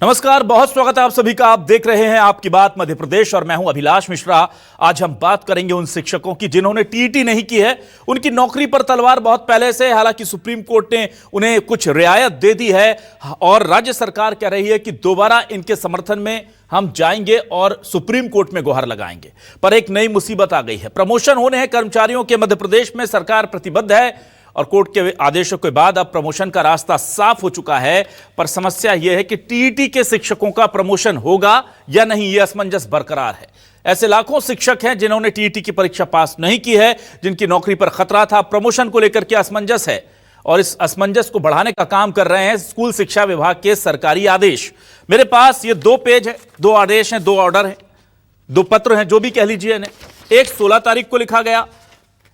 नमस्कार, बहुत स्वागत है आप सभी का। आप देख रहे हैं आपकी बात मध्य प्रदेश और मैं हूं अभिलाष मिश्रा। आज हम बात करेंगे उन शिक्षकों की जिन्होंने टीईटी नहीं की है। उनकी नौकरी पर तलवार बहुत पहले से, हालांकि सुप्रीम कोर्ट ने उन्हें कुछ रियायत दे दी है और राज्य सरकार कह रही है कि दोबारा इनके समर्थन में हम जाएंगे और सुप्रीम कोर्ट में गुहार लगाएंगे। पर एक नई मुसीबत आ गई है। प्रमोशन होने हैं कर्मचारियों के मध्य प्रदेश में, सरकार प्रतिबद्ध है और कोर्ट के आदेशों के बाद अब प्रमोशन का रास्ता साफ हो चुका है। पर समस्या यह है कि टीईटी के शिक्षकों का प्रमोशन होगा या नहीं, यह असमंजस बरकरार है। ऐसे लाखों शिक्षक हैं जिन्होंने टीईटी की परीक्षा पास नहीं की है, जिनकी नौकरी पर खतरा था। प्रमोशन को लेकर के असमंजस है और इस असमंजस को बढ़ाने का काम कर रहे हैं स्कूल शिक्षा विभाग के सरकारी आदेश। मेरे पास ये 2 पेज है, 2 आदेश हैं, 2 ऑर्डर हैं, 2 पत्र हैं, जो भी कह लीजिए इन्हें। एक 16 तारीख को लिखा गया।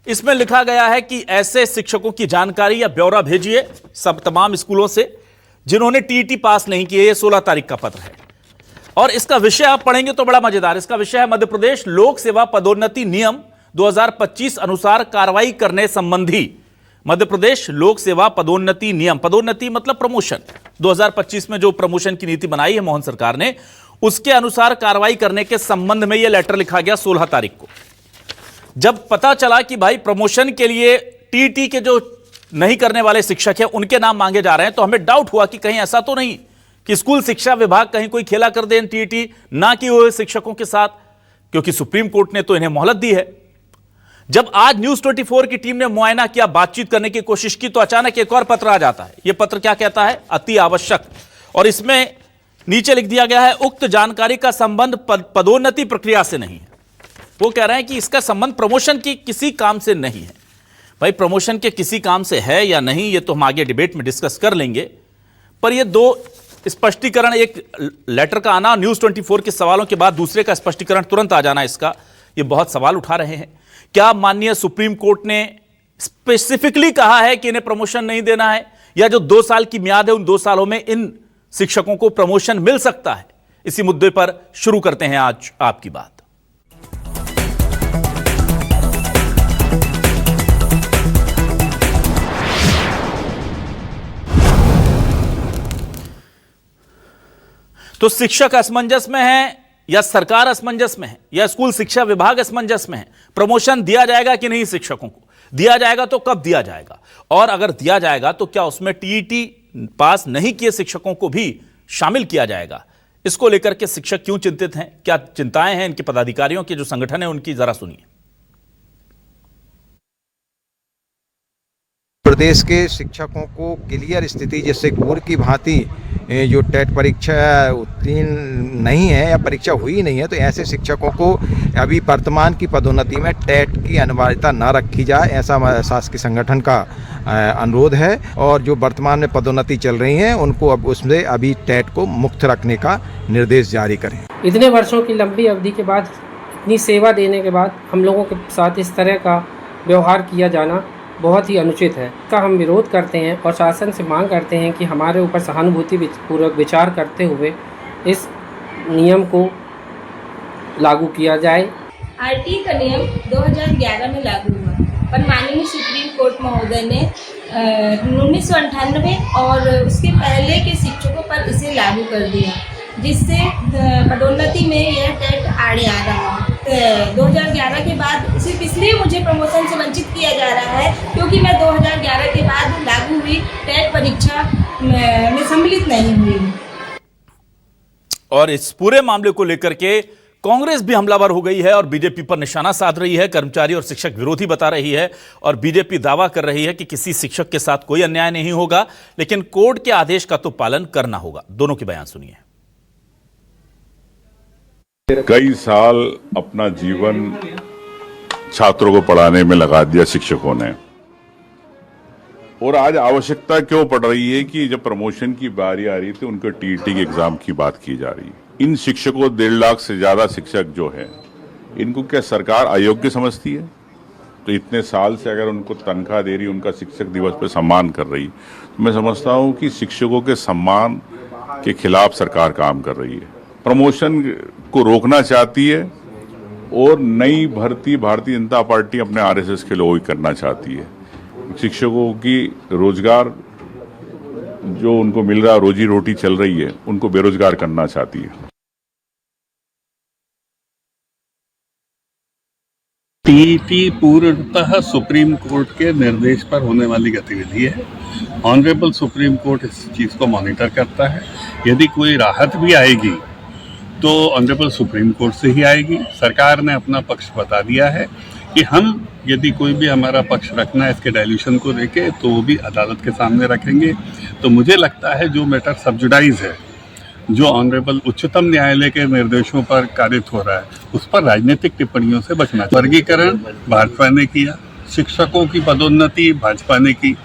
इसमें लिखा गया है कि ऐसे शिक्षकों की जानकारी या ब्यौरा भेजिए सब तमाम स्कूलों से जिन्होंने टीईटी पास नहीं किए। ये 16 तारीख का पत्र है और इसका विषय आप पढ़ेंगे तो बड़ा मजेदार। इसका विषय है मध्य प्रदेश लोक सेवा पदोन्नति नियम 2025 अनुसार कार्रवाई करने संबंधी। मध्य प्रदेश लोक सेवा पदोन्नति नियम, पदोन्नति मतलब प्रमोशन, 2025 में जो प्रमोशन की नीति बनाई है मोहन सरकार ने, उसके अनुसार कार्रवाई करने के संबंध में यह लेटर लिखा गया 16 तारीख को। जब पता चला कि भाई प्रमोशन के लिए टीईटी के जो नहीं करने वाले शिक्षक हैं उनके नाम मांगे जा रहे हैं, तो हमें डाउट हुआ कि कहीं ऐसा तो नहीं कि स्कूल शिक्षा विभाग कहीं कोई खेला कर दे टीईटी ना किए हुए शिक्षकों के साथ, क्योंकि सुप्रीम कोर्ट ने तो इन्हें मोहलत दी है। जब आज न्यूज 24 की टीम ने मुआयना किया, बातचीत करने की कोशिश की, तो अचानक एक और पत्र आ जाता है। यह पत्र क्या कहता है? अति आवश्यक। और इसमें नीचे लिख दिया गया है, उक्त जानकारी का संबंध पदोन्नति प्रक्रिया से नहीं है। वो कह रहे हैं कि इसका संबंध प्रमोशन के किसी काम से नहीं है। भाई प्रमोशन के किसी काम से है या नहीं, ये तो हम आगे डिबेट में डिस्कस कर लेंगे। पर ये 2 स्पष्टीकरण, एक लेटर का आना, न्यूज 24 के सवालों के बाद दूसरे का स्पष्टीकरण तुरंत आ जाना, इसका ये बहुत सवाल उठा रहे हैं। क्या माननीय सुप्रीम कोर्ट ने स्पेसिफिकली कहा है कि इन्हें प्रमोशन नहीं देना है, या जो 2 साल की म्याद है उन 2 सालों में इन शिक्षकों को प्रमोशन मिल सकता है? इसी मुद्दे पर शुरू करते हैं आज आपकी बात। तो शिक्षक असमंजस में है या सरकार असमंजस में है या स्कूल शिक्षा विभाग असमंजस में है? प्रमोशन दिया जाएगा कि नहीं? शिक्षकों को दिया जाएगा तो कब दिया जाएगा? और अगर दिया जाएगा तो क्या उसमें टीईटी पास नहीं किए शिक्षकों को भी शामिल किया जाएगा? इसको लेकर के शिक्षक क्यों चिंतित हैं? क्या चिंताएं हैं इनके पदाधिकारियों के जो संगठन है उनकी? जरा सुनिए। प्रदेश के शिक्षकों को क्लियर स्थिति, जैसे पूर्व की भांति जो टेट परीक्षा उत्तीर्ण नहीं है या परीक्षा हुई नहीं है, तो ऐसे शिक्षकों को अभी वर्तमान की पदोन्नति में टेट की अनिवार्यता न रखी जाए, ऐसा शासकीय संगठन का अनुरोध है। और जो वर्तमान में पदोन्नति चल रही हैं उनको अब उसमें अभी टेट को मुक्त रखने का निर्देश जारी करें। इतने वर्षों की लंबी अवधि के बाद, इतनी सेवा देने के बाद हम लोगों के साथ इस तरह का व्यवहार किया जाना बहुत ही अनुचित है। इसका हम विरोध करते हैं और शासन से मांग करते हैं कि हमारे ऊपर सहानुभूति पूर्वक विचार करते हुए इस नियम को लागू किया जाए। आरटीई का नियम 2011 में लागू हुआ, पर माननीय सुप्रीम कोर्ट महोदय ने 1998 और उसके पहले के शिक्षकों पर इसे लागू कर दिया, जिससे पदोन्नति में यह टेट आड़े आ रहा है। 2011 के बाद सिर्फ इसलिए मुझे प्रमोशन से वंचित किया जा रहा है क्योंकि मैं 2011 के बाद लागू हुई टेट परीक्षा में सम्मिलित नहीं हुई। और इस पूरे मामले को लेकर के कांग्रेस भी हमलावर हो गई है और बीजेपी पर निशाना साध रही है। कर्मचारी और शिक्षक विरोधी बता रही है और बीजेपी दावा कर रही है कि किसी शिक्षक के साथ कोई अन्याय नहीं होगा, लेकिन कोर्ट के आदेश का तो पालन करना होगा। दोनों के बयान सुनिए। कई साल अपना जीवन छात्रों को पढ़ाने में लगा दिया शिक्षकों ने, और आज आवश्यकता क्यों पड़ रही है कि जब प्रमोशन की बारी आ रही थी उनको टीईटी के एग्जाम की बात की जा रही है। इन शिक्षकों 1.5 लाख से ज्यादा शिक्षक जो है, इनको क्या सरकार अयोग्य समझती है? तो इतने साल से अगर उनको तनख्वाह दे रही, उनका शिक्षक दिवस पे सम्मान कर रही, तो मैं समझता हूं कि शिक्षकों के सम्मान के खिलाफ सरकार काम कर रही है, प्रमोशन को रोकना चाहती है और नई भर्ती भारतीय जनता पार्टी अपने आरएसएस के लोग करना चाहती है। शिक्षकों की रोजगार जो उनको मिल रहा रोजी रोटी चल रही है उनको बेरोजगार करना चाहती है। टीईटी पूर्णतः सुप्रीम कोर्ट के निर्देश पर होने वाली गतिविधि है। ऑनरेबल सुप्रीम कोर्ट इस चीज़ को मॉनिटर करता है। यदि कोई राहत भी आएगी तो ऑनरेबल सुप्रीम कोर्ट से ही आएगी। सरकार ने अपना पक्ष बता दिया है कि हम यदि कोई भी हमारा पक्ष रखना है इसके डायल्यूशन को लेके तो वो भी अदालत के सामने रखेंगे। तो मुझे लगता है जो मैटर सब्जुडाइज है, जो ऑनरेबल उच्चतम न्यायालय के निर्देशों पर कारित हो रहा है, उस पर राजनीतिक टिप्पणियों से बचना चाहिए। वर्गीकरण भाजपा ने किया, शिक्षकों की पदोन्नति भाजपा ने की,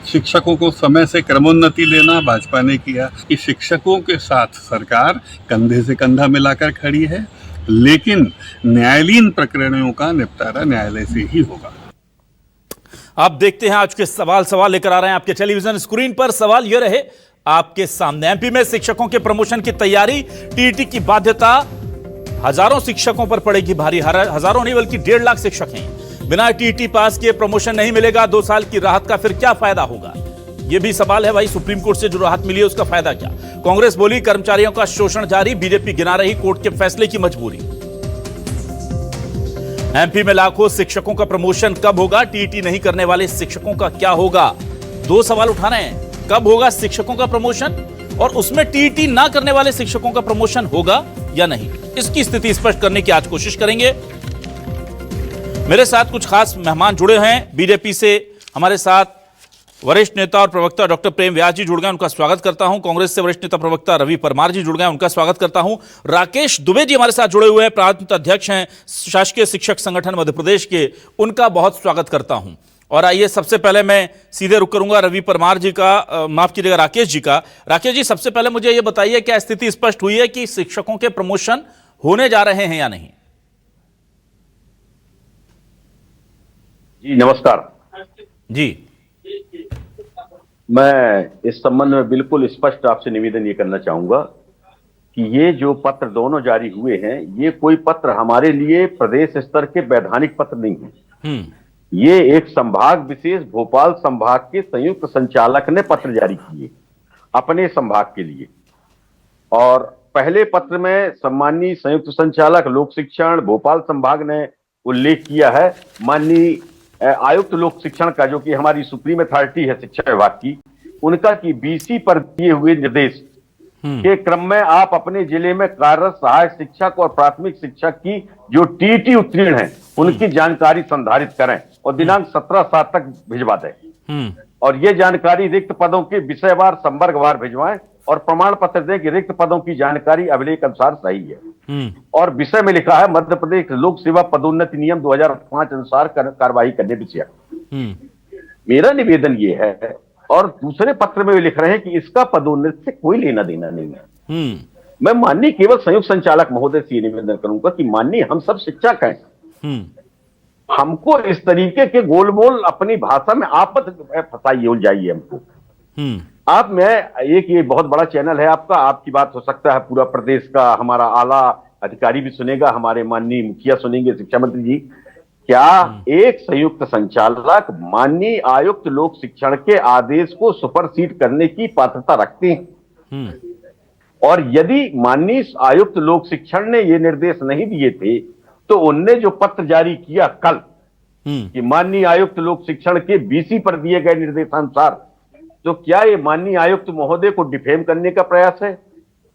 शिक्षकों को समय से क्रमोन्नति देना भाजपा ने किया। कि शिक्षकों के साथ सरकार कंधे से कंधा मिलाकर खड़ी है, लेकिन न्यायालयीन प्रकरणों का निपटारा न्यायालय से ही होगा। आप देखते हैं आज के सवाल लेकर आ रहे हैं आपके टेलीविजन स्क्रीन पर। सवाल यह रहे आपके सामने, एमपी में शिक्षकों के प्रमोशन की तैयारी, टीईटी की बाध्यता हजारों शिक्षकों पर पड़ेगी भारी। हजारों नहीं बल्कि 1.5 लाख शिक्षक हैं, बिना टीईटी पास किए प्रमोशन नहीं मिलेगा। 2 साल की राहत का फिर क्या फायदा होगा, यह भी सवाल है भाई। सुप्रीम कोर्ट से जो राहत मिली है उसका फायदा क्या? कांग्रेस बोली कर्मचारियों का शोषण जारी, बीजेपी गिना रही कोर्ट के फैसले की मजबूरी। एमपी में लाखों शिक्षकों का प्रमोशन कब होगा? टीईटी नहीं करने वाले शिक्षकों का क्या होगा? 2 सवाल उठा रहे हैं, कब होगा शिक्षकों का प्रमोशन और उसमें टीईटी ना करने वाले शिक्षकों का प्रमोशन होगा या नहीं? इसकी स्थिति स्पष्ट करने की आज कोशिश करेंगे। मेरे साथ कुछ खास मेहमान जुड़े हैं। बीजेपी से हमारे साथ वरिष्ठ नेता और प्रवक्ता डॉक्टर प्रेम व्यास जी जुड़ गए, उनका स्वागत करता हूं। कांग्रेस से वरिष्ठ नेता प्रवक्ता रवि परमार जी जुड़ गए, उनका स्वागत करता हूं। राकेश दुबे जी हमारे साथ जुड़े हुए हैं, प्रांत अध्यक्ष हैं शासकीय शिक्षक संगठन मध्य प्रदेश के, उनका बहुत स्वागत करता हूं। और आइए सबसे पहले मैं सीधे रुक करूंगा रवि परमार जी का, माफ कीजिएगा राकेश जी का। राकेश जी, सबसे पहले मुझे यह बताइए, क्या स्थिति स्पष्ट हुई है कि शिक्षकों के प्रमोशन होने जा रहे हैं या नहीं? जी नमस्कार जी, मैं इस संबंध में बिल्कुल स्पष्ट आपसे निवेदन ये करना चाहूंगा कि ये जो पत्र दोनों जारी हुए हैं, ये कोई पत्र हमारे लिए प्रदेश स्तर के वैधानिक पत्र नहीं है। ये एक संभाग विशेष भोपाल संभाग के संयुक्त संचालक ने पत्र जारी किए अपने संभाग के लिए। और पहले पत्र में सम्माननीय संयुक्त संचालक लोक शिक्षण भोपाल संभाग ने उल्लेख किया है माननीय आयुक्त लोक शिक्षण का, जो कि हमारी सुप्रीम अथॉरिटी है शिक्षा विभाग की, उनका कि बीसी पर दिए हुए निर्देश के क्रम में आप अपने जिले में कार्यरत सहायक शिक्षक और प्राथमिक शिक्षक की जो टीईटी उत्तीर्ण है उनकी जानकारी संधारित करें और दिनांक 17/7 तक भिजवा दें। और ये जानकारी रिक्त पदों के विषयवार संवर्गवार भिजवाएं और प्रमाण पत्र दें कि रिक्त पदों की जानकारी अभिलेख अनुसार सही है। और विषय में लिखा है मध्य प्रदेश लोक सेवा पदोन्नति नियम 2005 अनुसार कार्रवाई करने विषय। मेरा निवेदन ये है, और दूसरे पत्र में भी लिख रहे हैं कि इसका पदोन्नति से कोई लेना देना नहीं है। मैं माननीय केवल संयुक्त संचालक महोदय से निवेदन करूंगा कि माननीय हम सब शिक्षक हैं, हमको इस तरीके के गोलमोल अपनी भाषा में आप फंसाइए उलझाइए हमको। आप में एक ये बहुत बड़ा चैनल है आपका, आपकी बात हो सकता है पूरा प्रदेश का हमारा आला अधिकारी भी सुनेगा, हमारे माननीय मुखिया सुनेंगे, शिक्षा मंत्री जी। क्या एक संयुक्त संचालक माननीय आयुक्त लोक शिक्षण के आदेश को सुपरसीड करने की पात्रता रखते हैं? और यदि माननीय आयुक्त लोक शिक्षण ने ये निर्देश नहीं दिए थे तो उनने जो पत्र जारी किया कल कि माननीय आयुक्त लोक शिक्षण के बीसी पर दिए गए निर्देशानुसार, तो क्या ये माननीय आयुक्त महोदय को डिफेम करने का प्रयास है?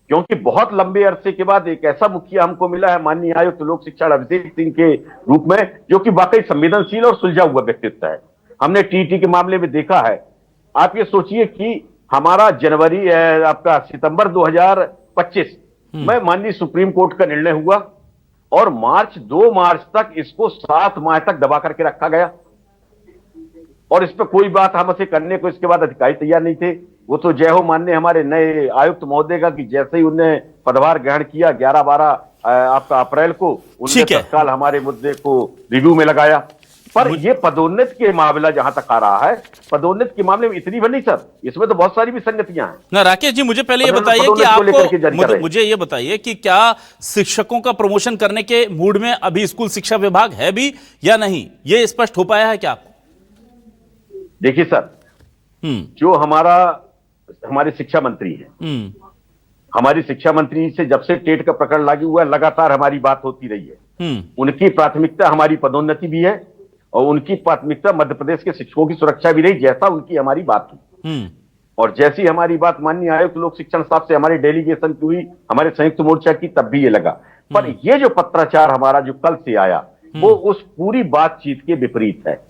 क्योंकि बहुत लंबे अरसे के बाद एक ऐसा मुखिया हमको मिला है माननीय आयुक्त लोक शिक्षण अभिषेक सिंह के रूप में, जो कि वाकई संवेदनशील और सुलझा हुआ व्यक्तित्व है। हमने टीईटी के मामले में देखा है। आप ये सोचिए कि हमारा जनवरी आपका सितंबर 2025 में माननीय सुप्रीम कोर्ट का निर्णय हुआ और 2 मार्च तक इसको 7 माह तक दबा करके रखा गया और इस पर कोई बात हमसे करने को इसके बाद अधिकारी तैयार नहीं थे। वो तो जय हो माननीय हमारे नए आयुक्त महोदय का कि जैसे ही उन्हें पदभार ग्रहण किया 11-12 आपका अप्रैल को, उन्होंने तत्काल हमारे मुद्दे को रिव्यू में लगाया। पर ये पदोन्नति के मामला जहां तक आ रहा है, पदोन्नति के मामले में इतनी बनी सर, इसमें तो बहुत सारी विसंगतियां हैं ना। राकेश जी, मुझे पहले ये बताइए कि आपको मुझे ये बताइए कि क्या शिक्षकों का प्रमोशन करने के मूड में अभी स्कूल शिक्षा विभाग है भी या नहीं, ये स्पष्ट हो पाया है क्या आपको? देखिए सर, जो हमारा हमारे शिक्षा मंत्री हैं। हमारी शिक्षा मंत्री से जब से टेट का प्रकरण लागू हुआ लगातार हमारी बात होती रही है। उनकी प्राथमिकता हमारी पदोन्नति भी है और उनकी प्राथमिकता मध्य प्रदेश के शिक्षकों की सुरक्षा भी रही, जैसा उनकी हमारी बात हुई। और जैसी हमारी बात माननीय आयुक्त लोक शिक्षण साहब से हमारे डेलीगेशन की हुई, हमारे संयुक्त मोर्चा की, तब भी ये लगा। पर ये जो पत्राचार हमारा जो कल से आया वो उस पूरी बातचीत के विपरीत है।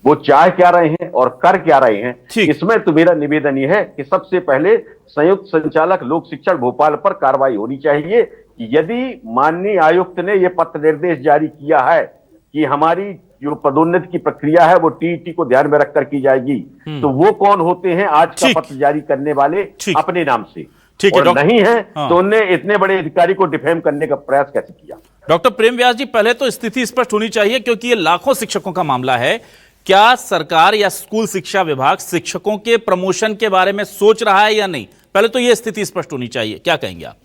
वो चाह क्या रहे हैं और कर क्या रहे हैं, इसमें तो मेरा निवेदन ये है कि सबसे पहले संयुक्त संचालक लोक शिक्षण भोपाल पर कार्रवाई होनी चाहिए कि यदि माननीय आयुक्त ने यह पत्र निर्देश जारी किया है कि हमारी जो पदोन्नति की प्रक्रिया है वो टीईटी को ध्यान में रखकर की जाएगी, तो वो कौन होते हैं आज का पत्र जारी करने वाले अपने नाम से, और नहीं है तो उन्हें इतने बड़े अधिकारी को डिफेम करने का प्रयास कैसे किया। डॉक्टर प्रेम व्यास जी, पहले तो स्थिति स्पष्ट होनी चाहिए क्योंकि ये लाखों शिक्षकों का मामला है। क्या सरकार या स्कूल शिक्षा विभाग शिक्षकों के प्रमोशन के बारे में सोच रहा है या नहीं? पहले तो ये स्थिति स्पष्ट होनी चाहिए। क्या कहेंगे आप?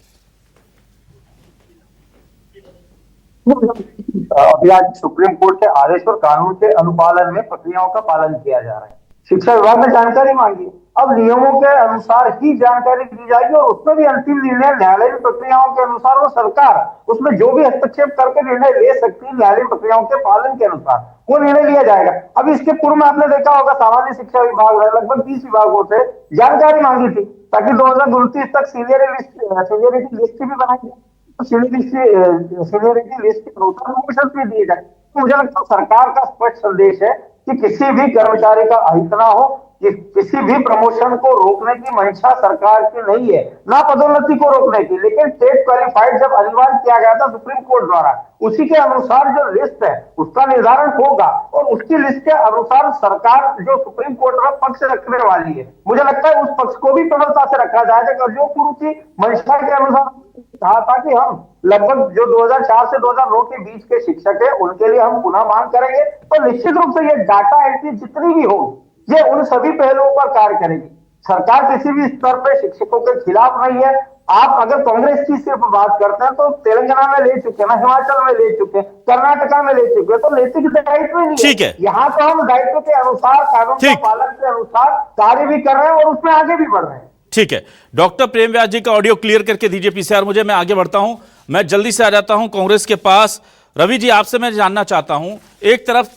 अभी आज सुप्रीम कोर्ट के आदेश और कानून के अनुपालन में प्रक्रियाओं का पालन किया जा रहा है। शिक्षा विभाग ने जानकारी मांगी, अब नियमों के अनुसार ही जानकारी दी जाएगी और उसमें भी अंतिम निर्णय न्यायालयीन प्रक्रियाओं के अनुसार वो सरकार उसमें जो भी हस्तक्षेप करके निर्णय ले सकती है न्यायालयीन प्रक्रियाओं के पालन के अनुसार वो निर्णय लिया जाएगा। अब इसके पूर्व में आपने देखा होगा सामान्य शिक्षा विभाग लगभग 30 विभागों से जानकारी मांगी थी ताकि 2029 तक सीनियरिटी लिस्ट भी बनाई जाए, सीनियरिटी लिस्ट के अनुसार नोटिस भी दिए जाए। तो मुझे लगता है सरकार का स्पष्ट संदेश है कि किसी भी कर्मचारी का अहित ना हो, कि किसी भी प्रमोशन को रोकने की मंशा सरकार की नहीं है, ना पदोन्नति को रोकने की, लेकिन टेट क्वालिफाइड जब अनिवार्य किया गया था सुप्रीम कोर्ट द्वारा, उसी के अनुसार जो लिस्ट है उसका निर्धारण होगा और उसकी लिस्ट के अनुसार सरकार जो सुप्रीम कोर्ट में पक्ष रखने वाली है, मुझे लगता है उस पक्ष को भी प्रबलता से रखा जाएगा। जो पूर्व की मंशा के अनुसार कहा था कि हम लगभग जो 2004 से 2009 के बीच के शिक्षक है उनके लिए हम पुनः मांग करेंगे, तो निश्चित रूप से ये डाटा एंट्री जितनी भी हो ये उन सभी पहलुओं पर कार्य करेगी। सरकार किसी भी स्तर पर शिक्षकों के खिलाफ नहीं है। आप अगर कांग्रेस की सिर्फ बात करते हैं तो तेलंगाना में ले चुके हैं, हिमाचल में ले चुके हैं, कर्नाटका में ले चुके हैं, तो नैतिक दायित्व नहीं है। यहाँ तो हम दायित्व के अनुसार कानून के पालन के अनुसार कार्य भी कर रहे हैं और उसमें आगे भी बढ़ रहे हैं। ठीक है, डॉक्टर प्रेम व्यास जी का ऑडियो क्लियर करके दीजिए पीसीआर मुझे, मैं आगे बढ़ता हूं। मैं जल्दी से आ जाता हूं कांग्रेस के पास। रवि जी, आपसे मैं जानना चाहता हूं, एक तरफ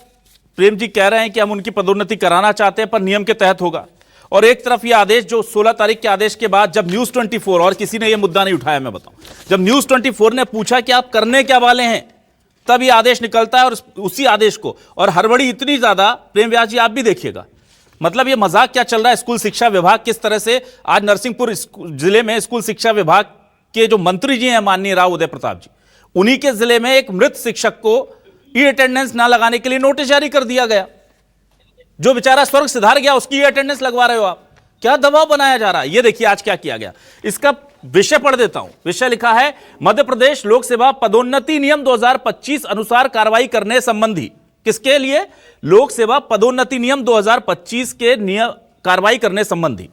प्रेम जी कह रहे हैं कि हम उनकी पदोन्नति कराना चाहते हैं पर नियम के तहत होगा, और एक तरफ यह आदेश जो 16 तारीख के आदेश के बाद जब न्यूज 24, और किसी ने यह मुद्दा नहीं उठाया, मैं बताऊं, जब न्यूज 24 ने पूछा कि आप करने क्या वाले हैं, तब यह आदेश निकलता है और उसी आदेश को, और हड़बड़ी इतनी ज्यादा, प्रेम व्यास जी आप भी देखिएगा, मतलब ये मजाक क्या चल रहा है। स्कूल शिक्षा विभाग किस तरह से आज नरसिंहपुर जिले में स्कूल शिक्षा विभाग के जो मंत्री जी हैं माननीय राव उदय प्रताप जी, उन्हीं के जिले में एक मृत शिक्षक को ई अटेंडेंस ना लगाने के लिए नोटिस जारी कर दिया गया। जो बेचारा स्वर्ग सिधार गया उसकी ई अटेंडेंस लगवा रहे हो आप, क्या दबाव बनाया जा रहा है। ये देखिए आज क्या किया गया, इसका विषय पढ़ देता हूं। विषय लिखा है मध्य प्रदेश लोक सेवा पदोन्नति नियम 2025 अनुसार कार्रवाई करने संबंधी। किसके लिए? लोक सेवा पदोन्नति नियम 2025 के नियम कार्रवाई करने संबंधी।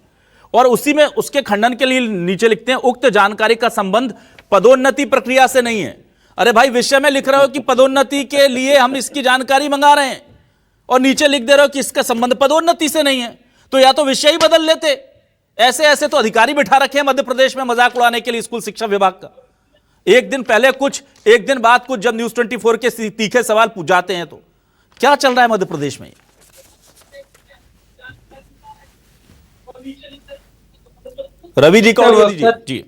और उसी में उसके खंडन के लिए नीचे लिखते हैं उक्त जानकारी का संबंध पदोन्नति प्रक्रिया से नहीं है। अरे भाई, विषय में लिख रहे हो कि पदोन्नति के लिए हम इसकी जानकारी मंगा रहे हैं और नीचे लिख दे रहे हो कि इसका संबंध पदोन्नति से नहीं है, तो या तो विषय ही बदल लेते। ऐसे ऐसे तो अधिकारी बिठा रखे हैं मध्य प्रदेश में मजाक उड़ाने के लिए स्कूल शिक्षा विभाग का। एक दिन पहले कुछ, एक दिन बाद कुछ, जब न्यूज 24 के तीखे सवाल पूछ जाते हैं तो क्या चल रहा है मध्य प्रदेश में? रवि जी का जी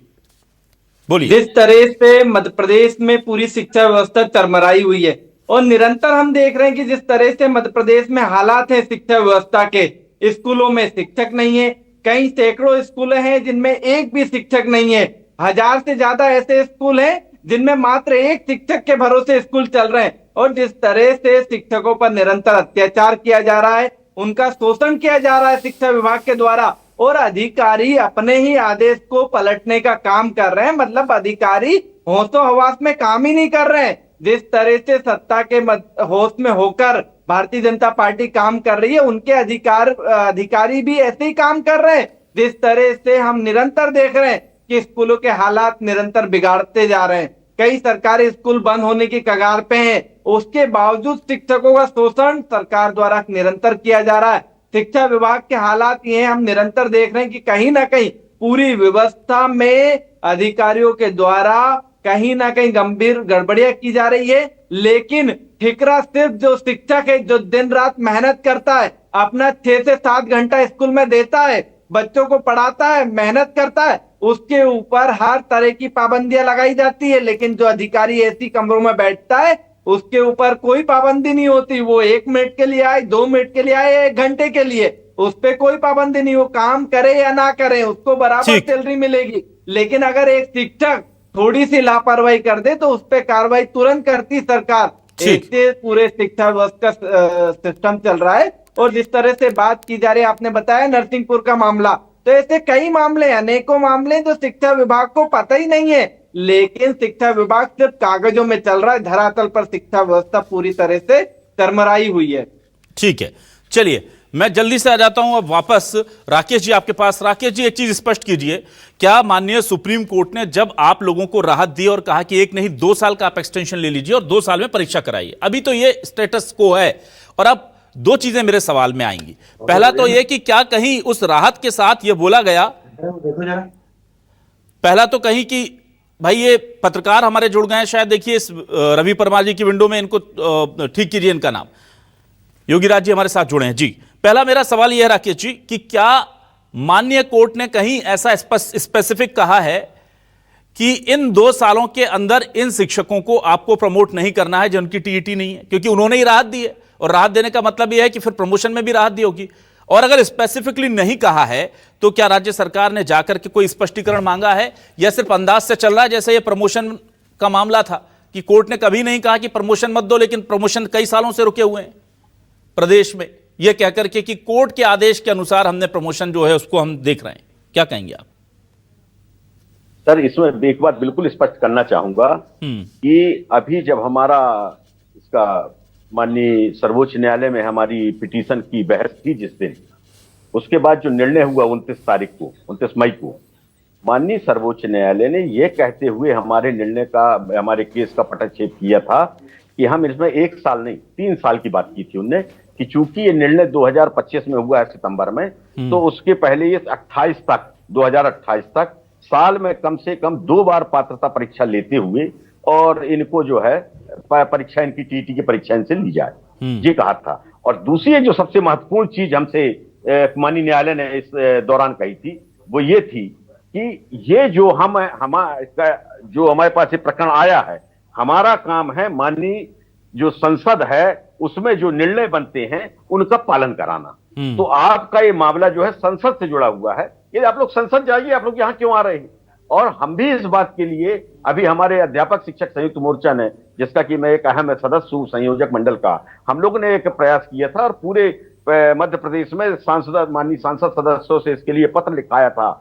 बोलिए। जिस तरह से मध्य प्रदेश में पूरी शिक्षा व्यवस्था चरमराई हुई है और निरंतर हम देख रहे हैं कि जिस तरह से मध्य प्रदेश में हालात है शिक्षा व्यवस्था के, स्कूलों में शिक्षक नहीं है, कई सैकड़ों स्कूल हैं जिनमें एक भी शिक्षक नहीं है, 1000 से ज्यादा ऐसे स्कूल हैं जिनमें मात्र एक शिक्षक के भरोसे स्कूल चल रहे हैं। और जिस तरह से शिक्षकों पर निरंतर अत्याचार किया जा रहा है, उनका शोषण किया जा रहा है शिक्षा विभाग के द्वारा, और अधिकारी अपने ही आदेश को पलटने का काम कर रहे हैं। मतलब अधिकारी होशो हवास में काम ही नहीं कर रहे हैं। जिस तरह से सत्ता के होश में होकर भारतीय जनता पार्टी काम कर रही है, उनके अधिकारी भी ऐसे ही काम कर रहे हैं। जिस तरह से हम निरंतर देख रहे हैं कि स्कूलों के हालात निरंतर बिगाड़ते जा रहे हैं, कई सरकारी स्कूल बंद होने की कगार पे हैं, उसके बावजूद शिक्षकों का शोषण सरकार द्वारा निरंतर किया जा रहा है। शिक्षा विभाग के हालात ये हैं, हम निरंतर देख रहे हैं कि कहीं ना कहीं पूरी व्यवस्था में अधिकारियों के द्वारा कहीं ना कहीं गंभीर गड़बड़ियां की जा रही है। लेकिन ठिकरा सिर्फ जो शिक्षक है, जो दिन रात मेहनत करता है, अपना 6 से 7 घंटा स्कूल में देता है, बच्चों को पढ़ाता है, मेहनत करता है, उसके ऊपर हर तरह की पाबंदियां लगाई जाती है। लेकिन जो अधिकारी एसी कमरों में बैठता है उसके ऊपर कोई पाबंदी नहीं होती। वो 1 मिनट के लिए आए, 2 मिनट के लिए आए, 1 घंटे के लिए, उस पर कोई पाबंदी नहीं। वो काम करे या ना करे उसको बराबर सैलरी मिलेगी। लेकिन अगर एक शिक्षक थोड़ी सी लापरवाही कर दे तो उस पर कार्रवाई तुरंत करती सरकार। ऐसे पूरे शिक्षा व्यवस्था सिस्टम चल रहा है। और जिस तरह से बात की जा रही है, आपने बताया नरसिंहपुर का मामला, तो ऐसे कई मामले, अनेकों मामले जो शिक्षा विभाग को पता ही नहीं है। लेकिन शिक्षा विभाग सिर्फ कागजों में चल रहा है, धरातल पर शिक्षा व्यवस्था पूरी तरह से तरमराई हुई है। ठीक है, चलिए मैं जल्दी से आ जाता हूं अब वापस राकेश जी आपके पास। राकेश जी, एक चीज स्पष्ट कीजिए, क्या माननीय सुप्रीम कोर्ट ने जब आप लोगों को राहत दी और कहा कि 1 नहीं 2 साल का आप एक्सटेंशन ले लीजिए और 2 साल में परीक्षा कराइए, अभी तो ये स्टेटस को है, और अब 2 चीजें मेरे सवाल में आएंगी। पहला तो यह कि क्या कहीं उस राहत के साथ यह बोला गया, पहला तो कहीं कि भाई ये पत्रकार हमारे जुड़ गए हैं शायद, देखिए इस रवि परमार जी की विंडो में, इनको ठीक कीजिए, इनका नाम योगीराज जी हमारे साथ जुड़े हैं जी। पहला मेरा सवाल यह है राकेश जी कि क्या माननीय कोर्ट ने कहीं ऐसा स्पेसिफिक कहा है कि इन 2 सालों के अंदर इन शिक्षकों को आपको प्रमोट नहीं करना है जिनकी टीईटी नहीं है, क्योंकि उन्होंने ही राहत दी है और राहत देने का मतलब यह है कि फिर प्रमोशन में भी राहत दी होगी। और अगर स्पेसिफिकली नहीं कहा है तो क्या राज्य सरकार ने जाकर के कोई स्पष्टीकरण मांगा है या सिर्फ अंदाज से चल रहा है, जैसे ये प्रमोशन का मामला था कि कोर्ट ने कभी नहीं कहा कि प्रमोशन मत दो, लेकिन प्रमोशन कई सालों से रुके हुए हैं प्रदेश में, यह कहकर के कि कोर्ट के आदेश के अनुसार हमने प्रमोशन जो है उसको हम देख रहे हैं। क्या कहेंगे आप? सर, इसमें एक बात बिल्कुल स्पष्ट करना चाहूंगा कि अभी जब हमारा इसका माननीय सर्वोच्च न्यायालय में हमारी पिटीशन की बहस थी जिस दिन, उसके बाद जो निर्णय हुआ 29 मई को, माननीय सर्वोच्च न्यायालय ने यह कहते हुए हमारे निर्णय का, हमारे केस का पटक्षेप किया था कि हम इसमें 1 साल नहीं 3 साल की बात की थी उनने, कि चूंकि ये निर्णय 2025 में हुआ है सितंबर में, तो उसके पहले ये 2028 तक साल में कम से कम 2 बार पात्रता परीक्षा लेते हुए और इनको जो है परीक्षा, इनकी टीटी की परीक्षा इनसे ली जाए, ये कहा था। और दूसरी जो सबसे महत्वपूर्ण चीज हमसे माननीय न्यायालय ने इस दौरान कही थी, वो ये थी कि ये जो जो हमारे पास ये प्रकरण आया है, हमारा काम है माननीय जो संसद है उसमें जो निर्णय बनते हैं उनका पालन कराना। तो आपका ये मामला जो है संसद से जुड़ा हुआ है, ये आप लोग संसद जाइए, आप लोग यहाँ क्यों आ रहे हैं? और हम भी इस बात के लिए, अभी हमारे अध्यापक शिक्षक संयुक्त मोर्चा ने, जिसका कि मैं एक अहम सदस्य हूँ संयोजक मंडल का, हम लोग ने एक प्रयास किया था और पूरे मध्य प्रदेश में माननीय सांसद सदस्यों से इसके लिए पत्र लिखाया था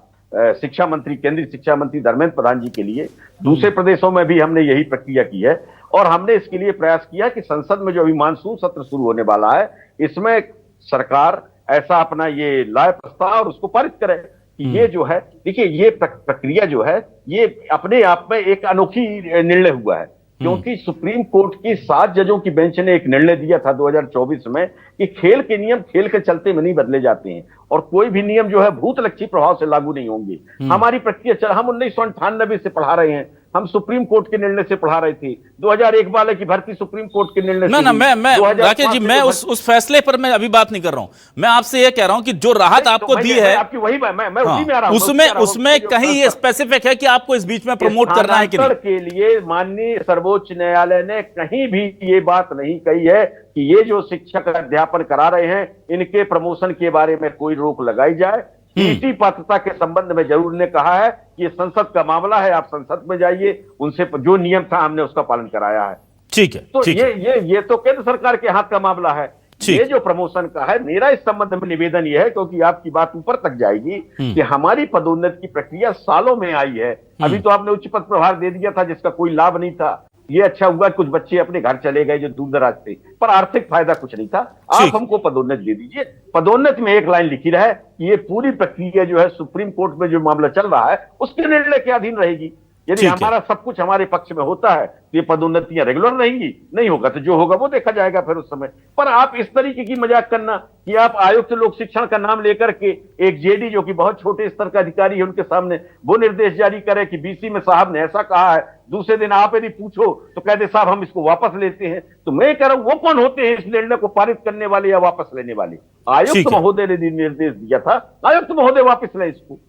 शिक्षा मंत्री, केंद्रीय शिक्षा मंत्री धर्मेंद्र प्रधान जी के लिए। दूसरे प्रदेशों में भी हमने यही प्रक्रिया की है और हमने इसके लिए प्रयास किया कि संसद में जो अभी मानसून सत्र शुरू होने वाला है, इसमें सरकार ऐसा अपना ये लाए प्रस्ताव और उसको पारित करे कि ये जो है, देखिए ये प्रक्रिया जो है ये अपने आप में एक अनोखी निर्णय हुआ है, क्योंकि सुप्रीम कोर्ट की 7 जजों की बेंच ने एक निर्णय दिया था 2024 में कि खेल के नियम खेल के चलते में नहीं बदले जाते हैं और कोई भी नियम जो है भूतलक्षी प्रभाव से लागू नहीं होंगे। हमारी प्रक्रिया हम 1998 से पढ़ा रहे हैं, हम सुप्रीम कोर्ट के निर्णय से पढ़ा रहे थे, 2001 वाले की भर्ती सुप्रीम कोर्ट के निर्णय से। ना मैं राकेश जी, मैं उस फैसले पर मैं अभी बात नहीं कर रहा हूं, मैं आपसे यह कह रहा हूं कि जो राहत आपको दी है आपकी वही मैं उसी में आ रहा हूं, उसमें कहीं ये स्पेसिफिक है कि आपको इस बीच में प्रमोट करना है कि नहीं? के लिए माननीय सर्वोच्च न्यायालय ने कहीं भी ये बात नहीं कही है कि ये जो शिक्षक अध्यापन करा रहे हैं इनके प्रमोशन के बारे में कोई रोक लगाई जाए। टीटी पात्रता के संबंध में जरूर ने कहा है कि ये संसद का मामला है, आप संसद में जाइए, उनसे जो नियम था हमने उसका पालन कराया है। ठीक है, तो ये तो केंद्र सरकार के हाथ का मामला है। ये जो प्रमोशन का है, मेरा इस संबंध में निवेदन यह है, क्योंकि आपकी बात ऊपर तक जाएगी, कि हमारी पदोन्नति की प्रक्रिया सालों में आई है। अभी तो आपने उच्च पद प्रभार दे दिया था जिसका कोई लाभ नहीं था, ये अच्छा हुआ कुछ बच्चे अपने घर चले गए जो दूर दराज थे, पर आर्थिक फायदा कुछ नहीं था। आप हमको पदोन्नति दे दीजिए, पदोन्नति में एक लाइन लिखी रहे कि ये पूरी प्रक्रिया जो है सुप्रीम कोर्ट में जो मामला चल रहा है उसके निर्णय के अधीन रहेगी। यदि हमारा सब कुछ हमारे पक्ष में होता है तो ये पदोन्नतियां रेगुलर रहेंगी, नहीं होगा तो जो होगा वो देखा जाएगा फिर उस समय। पर आप इस तरीके की मजाक करना कि आप आयुक्त लोक शिक्षण का नाम लेकर के एक जेडी जो कि बहुत छोटे स्तर का अधिकारी है उनके सामने वो निर्देश जारी करे कि बीसी में साहब ने ऐसा कहा है, दूसरे दिन आप यदि पूछो तो कहते साहब हम इसको वापस लेते हैं। तो मैं कह रहा हूं वो कौन होते हैं इस निर्णय को पारित करने वाले या वापस लेने वाले? आयुक्त महोदय ने निर्देश दिया था, आयुक्त महोदय वापस लें इसको।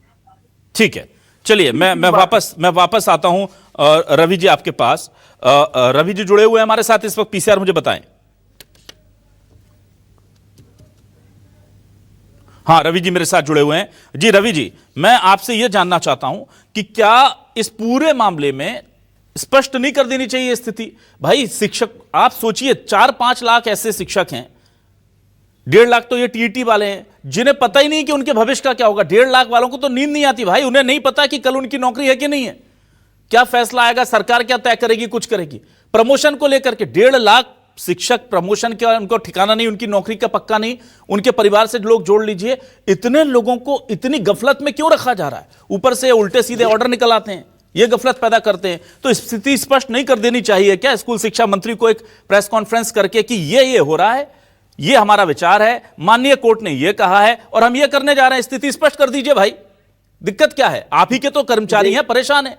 ठीक है, चलिए मैं वापस आता हूं रवि जी आपके पास। रवि जी जुड़े हुए हैं हमारे साथ इस वक्त, पीसीआर मुझे बताएं। हाँ रवि जी मेरे साथ जुड़े हुए हैं। जी रवि जी, मैं आपसे यह जानना चाहता हूं कि क्या इस पूरे मामले में स्पष्ट नहीं कर देनी चाहिए स्थिति? भाई शिक्षक, आप सोचिए 4-5 लाख ऐसे शिक्षक हैं, 1.5 लाख तो ये टीईटी वाले हैं जिन्हें पता ही नहीं कि उनके भविष्य का क्या होगा। 1.5 लाख वालों को तो नींद नहीं आती भाई, उन्हें नहीं पता कि कल उनकी नौकरी है कि नहीं है, क्या फैसला आएगा, सरकार क्या तय करेगी, कुछ करेगी। प्रमोशन को लेकर के 1.5 लाख शिक्षक, प्रमोशन का उनको ठिकाना नहीं, उनकी नौकरी का पक्का नहीं, उनके परिवार से लोग जोड़ लीजिए। इतने लोगों को इतनी गफलत में क्यों रखा जा रहा है? ऊपर से उल्टे सीधे ऑर्डर निकल आते हैं, ये गफलत पैदा करते हैं। तो स्थिति स्पष्ट नहीं कर देनी चाहिए क्या स्कूल शिक्षा मंत्री को एक प्रेस कॉन्फ्रेंस करके कि ये हो रहा है, ये हमारा विचार है, माननीय कोर्ट ने ये कहा है और हम ये करने जा रहे हैं, स्थिति स्पष्ट कर दीजिए भाई, दिक्कत क्या है? आप ही के तो कर्मचारी हैं, परेशान हैं।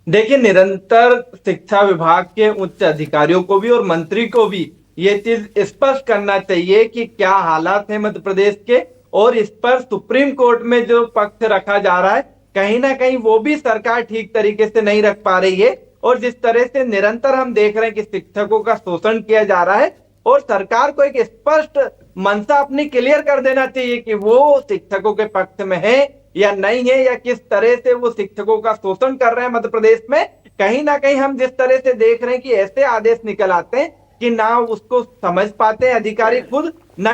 देखिए, निरंतर शिक्षा विभाग के उच्च अधिकारियों को भी और मंत्री को भी ये चीज स्पष्ट करना चाहिए कि क्या हालात है मध्य प्रदेश के, और इस पर सुप्रीम कोर्ट में जो पक्ष रखा जा रहा है कहीं ना कहीं वो भी सरकार ठीक तरीके से नहीं रख पा रही है। और जिस तरह से निरंतर हम देख रहे हैं कि शिक्षकों का शोषण किया जा रहा है, और सरकार को एक स्पष्ट मंशा अपनी क्लियर कर देना चाहिए कि वो शिक्षकों के पक्ष में है या नहीं है, या किस तरह से वो शिक्षकों का शोषण कर रहे हैं मध्य प्रदेश में। कहीं ना कहीं हम जिस तरह से देख रहे हैं कि ऐसे आदेश निकल आते हैं कि ना उसको समझ पाते अधिकारी खुद, ना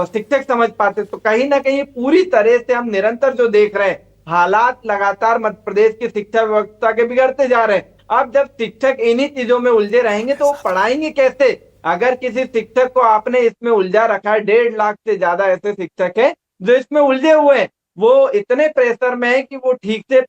शिक्षक समझ पाते, तो कहीं ना कहीं पूरी तरह से हम निरंतर जो देख रहे हैं हालात लगातार मध्य प्रदेश की शिक्षा व्यवस्था के बिगड़ते जा रहे हैं। अब जब शिक्षक इन्हीं चीजों में उलझे रहेंगे तो वो पढ़ाएंगे कैसे? अगर किसी शिक्षक को आपने इसमें उलझा रखा है, 1.5 लाख से ज्यादा ऐसे शिक्षक हैं जो इसमें उलझे हुए हैं, वो इतने प्रेशर में है कि वो ठीक से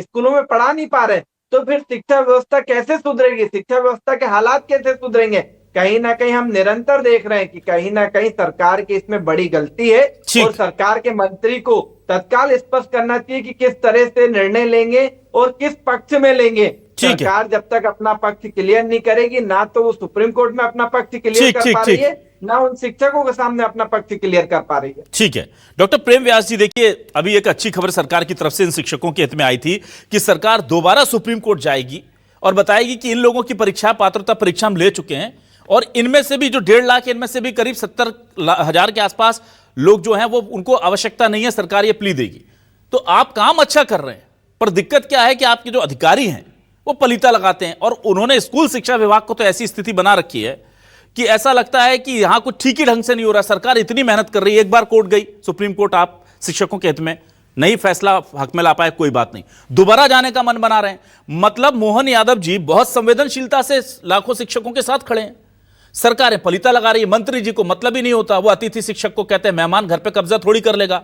स्कूलों में पढ़ा नहीं पा रहे, तो फिर शिक्षा व्यवस्था कैसे सुधरेगी? शिक्षा व्यवस्था के हालात कैसे सुधरेंगे? कहीं ना कहीं हम निरंतर देख रहे हैं कि कहीं ना कहीं सरकार की इसमें बड़ी गलती है, और सरकार के मंत्री को तत्काल स्पष्ट करना चाहिए कि किस तरह से निर्णय लेंगे और किस पक्ष में लेंगे। सरकार जब तक अपना पक्ष क्लियर नहीं करेगी, ना तो वो सुप्रीम कोर्ट में अपना पक्ष क्लियर कर पा रही है, ना उन शिक्षकों के सामने अपना पक्ष क्लियर कर पा रही है। ठीक है, डॉक्टर प्रेम व्यास जी, देखिए अभी एक अच्छी खबर सरकार की तरफ से इन शिक्षकों के हित में आई थी कि सरकार दोबारा सुप्रीम कोर्ट जाएगी और बताएगी कि इन लोगों की परीक्षा, पात्रता परीक्षा हम ले चुके हैं, और इनमें से भी जो 1.5 लाख, इनमें से भी करीब 70,000 के आसपास लोग जो हैं वो, उनको आवश्यकता नहीं है, सरकार ये प्ली देगी। तो आप काम अच्छा कर रहे हैं, पर दिक्कत क्या है कि आपके जो अधिकारी हैं वो पलीता लगाते हैं, और उन्होंने स्कूल शिक्षा विभाग को तो ऐसी स्थिति बना रखी है कि ऐसा लगता है कि यहां कुछ ठीक ही ढंग से नहीं हो रहा। सरकार इतनी मेहनत कर रही है, एक बार कोर्ट गई सुप्रीम कोर्ट, आप शिक्षकों के हित में नहीं फैसला हक में ला पाए, कोई बात नहीं, दोबारा जाने का मन बना रहे हैं। मतलब मोहन यादव जी बहुत संवेदनशीलता से लाखों शिक्षकों के साथ खड़े हैं, सरकारें पलीता लगा रही है। मंत्री जी को मतलब ही नहीं होता, वो अतिथि शिक्षक को कहते हैं मेहमान घर पे कब्जा थोड़ी कर लेगा,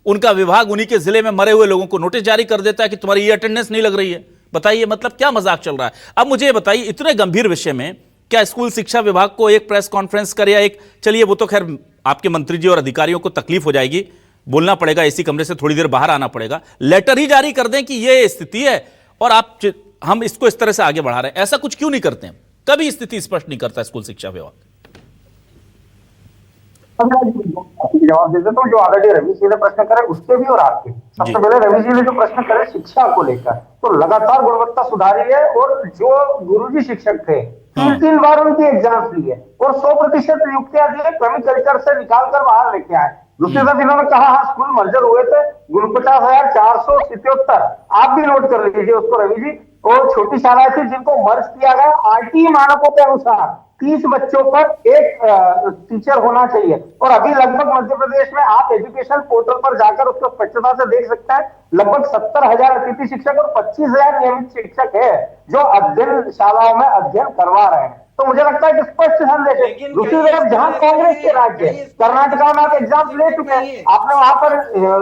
उनका विभाग उन्हीं के जिले में मरे हुए लोगों को नोटिस जारी कर देता है कि तुम्हारी ये अटेंडेंस नहीं लग रही है। बताइए, मतलब क्या मजाक चल रहा है? अब मुझे ये बताइए, इतने गंभीर विषय में क्या स्कूल शिक्षा विभाग को एक प्रेस कॉन्फ्रेंस कर, या एक, चलिए वो तो खैर आपके मंत्री जी और अधिकारियों को तकलीफ हो जाएगी, बोलना पड़ेगा, इसी कमरे से थोड़ी देर बाहर आना पड़ेगा, लेटर ही जारी कर दें कि ये स्थिति है और हम इसको इस तरह से आगे बढ़ा रहे हैं। ऐसा कुछ क्यों नहीं करते हैं? कभी स्थिति स्पष्ट नहीं करता स्कूल शिक्षा विभाग। जवाब देते तो जो ऑलरेडी रवि जी ने प्रश्न करे उसके भी और आपके, सबसे पहले रवि जी ने जो प्रश्न करे शिक्षा को लेकर, तो लगातार गुणवत्ता सुधारी है, और जो गुरुजी शिक्षक थे 3 बार उनकी एग्जाम ली है और 100% नियुक्तियां दी है, क्रमिक कल्चर से निकाल कर बाहर लेके आए। दूसरी तरफ इन्होंने कहा हाँ स्कूल मर्जर हुए थे, 49,477, आप भी नोट कर लीजिए उसको रवि जी, और छोटी शालाएं थी जिनको मर्ज किया गया। आरटीई मानकों के अनुसार 30 बच्चों पर एक टीचर होना चाहिए, और अभी लगभग मध्य प्रदेश में आप एजुकेशन पोर्टल पर जाकर उसको स्पष्टता से देख सकते हैं, लगभग 70,000 अतिथि शिक्षक और 25,000 नियमित शिक्षक है जो अध्ययन शालाओं में अध्ययन करवा रहे हैं। तो मुझे लगता है कि स्पष्ट संदेश है। लेकिन दूसरी कई तरफ जहां इस तरह कांग्रेस के के राज्य है, कई इस कर्नाटका में आप एग्जाम्स ले चुके हैं, आपने वहां पर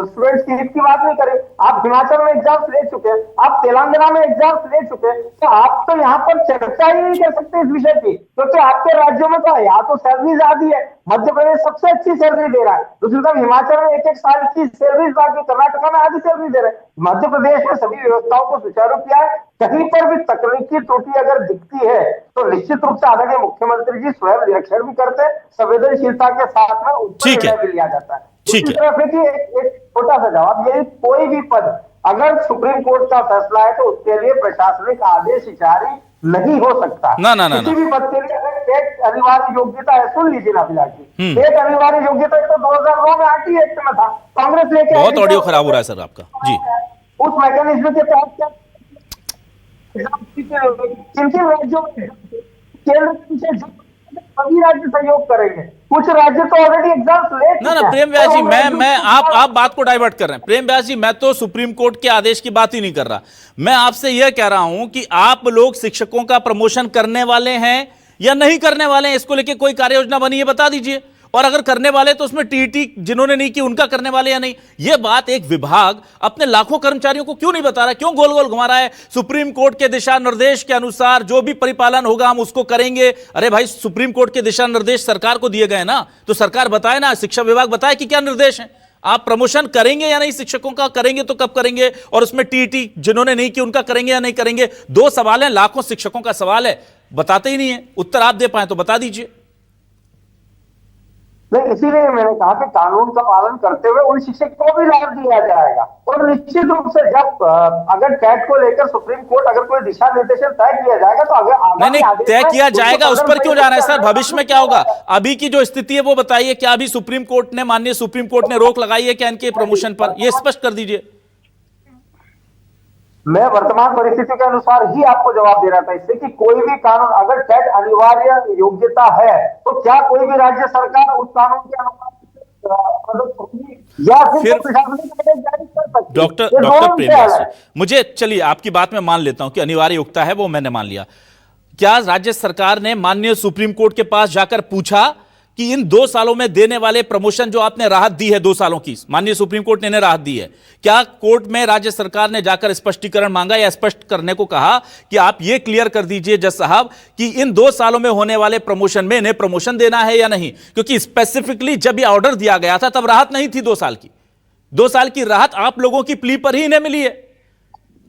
स्टूडेंट्स की हित की बात नहीं करी, आप हिमाचल में एग्जाम्स ले चुके हैं, आप तेलंगाना में एग्जाम्स ले चुके हैं, तो आप तो यहाँ पर चर्चा ही नहीं कर सकते इस विषय की, क्योंकि आपके राज्यों में तो या तो सैलरी ज्यादा है, मध्य प्रदेश सबसे अच्छी सैलरी दे रहा है, दूसरी तरफ हिमाचल में एक साल की सैलरी बाकी, कर्नाटका में आधी सैलरी दे रहे हैं। मध्य प्रदेश में सभी व्यवस्थाओं को सुचारू किया है। कहीं पर भी तकनीकी त्रुटि अगर दिखती है तो निश्चित रूप से आदरणीय मुख्यमंत्री जी स्वयं निरीक्षण भी करते हैं, संवेदनशीलता के साथ में उस पर ठीक है। निर्णय भी लिया जाता है। ठीक दूसरी है। तरफ है कि एक छोटा सा जवाब, ये कोई भी पद अगर सुप्रीम कोर्ट का फैसला है तो उसके लिए प्रशासनिक आदेश जारी नहीं हो सकता। ना, ना, ना, किसी ना। भी पद के लिए अगर टेट अनिवार्य योग्यता है, सुन लीजिए ना अभिलाष जी, टेट अनिवार्य योग्यता तो 2009 में आरटी एक्ट में था, कांग्रेस लेके बहुत ऑडियो खराब हो रहा है सर आपका जी। उस मैकेनिज्म के तहत क्या किन किन राज्यों में केंद्र से सभी राज्य सहयोग करेंगे, कुछ राज्य तो ऑलरेडी एग्जाम्स ले चुके ना हैं। ना प्रेम व्यास जी, तो मैं आप बात को डाइवर्ट कर रहे हैं। प्रेम व्यास जी, मैं तो सुप्रीम कोर्ट के आदेश की बात ही नहीं कर रहा। मैं आपसे यह कह रहा हूं कि आप लोग शिक्षकों का प्रमोशन करने वाले हैं या नहीं करने वाले हैं, इसको लेके कोई कार्य योजना बनी है बता दीजिए। और अगर करने वाले तो उसमें टीटी जिन्होंने नहीं की उनका करने वाले या नहीं, यह बात एक विभाग अपने लाखों कर्मचारियों को क्यों नहीं बता रहा, क्यों गोल गोल घुमा रहा है? सुप्रीम कोर्ट के दिशा निर्देश के अनुसार जो भी परिपालन होगा हम उसको करेंगे। अरे भाई, सुप्रीम कोर्ट के दिशा निर्देश सरकार को दिए गए ना, तो सरकार बताए ना, शिक्षा विभाग बताए कि क्या निर्देश है। आप प्रमोशन करेंगे या नहीं शिक्षकों का, करेंगे तो कब करेंगे, और उसमें टीटी जिन्होंने नहीं की उनका करेंगे या नहीं करेंगे? दो सवाल है, लाखों शिक्षकों का सवाल है, बताते ही नहीं है। उत्तर आप दे पाए तो बता दीजिए। नहीं, इसीलिए मैंने कहा कि कानून का पालन करते हुए उन शिक्षक को भी लाभ दिया जाएगा। और निश्चित रूप से जब अगर टेट को लेकर सुप्रीम कोर्ट अगर कोई दिशा निर्देशन तय किया जाएगा तो अगर नहीं तय किया जाएगा, उस पर क्यों जा रहा है सर? भविष्य में क्या होगा? अभी की जो स्थिति है वो बताइए। क्या अभी सुप्रीम कोर्ट ने, माननीय सुप्रीम कोर्ट ने रोक लगाई है क्या इनके प्रमोशन पर? ये स्पष्ट कर दीजिए। मैं वर्तमान परिस्थिति के अनुसार ही आपको जवाब दे रहा था इससे कि कोई भी कानून अगर टेट अनिवार्य योग्यता है तो क्या कोई भी राज्य सरकार उस कानून के अनुसार या फिर प्रशासनिक आदेश जारी कर सकती है। डॉक्टर प्रेम व्यास जी, मुझे चलिए आपकी बात में मान लेता हूं कि अनिवार्य योग्यता है, वो मैंने मान लिया। क्या राज्य सरकार ने माननीय सुप्रीम कोर्ट के पास जाकर पूछा कि इन 2 सालों में देने वाले प्रमोशन जो आपने राहत दी है 2 सालों की, माननीय सुप्रीम कोर्ट ने इन्हें राहत दी है, क्या कोर्ट में राज्य सरकार ने जाकर स्पष्टीकरण मांगा या स्पष्ट करने को कहा कि आप ये क्लियर कर दीजिए जज साहब कि इन 2 सालों में होने वाले प्रमोशन में इन्हें प्रमोशन देना है या नहीं? क्योंकि स्पेसिफिकली जब ये ऑर्डर दिया गया था तब राहत नहीं थी 2 साल की। 2 साल की राहत आप लोगों की प्ली पर ही इन्हें मिली है।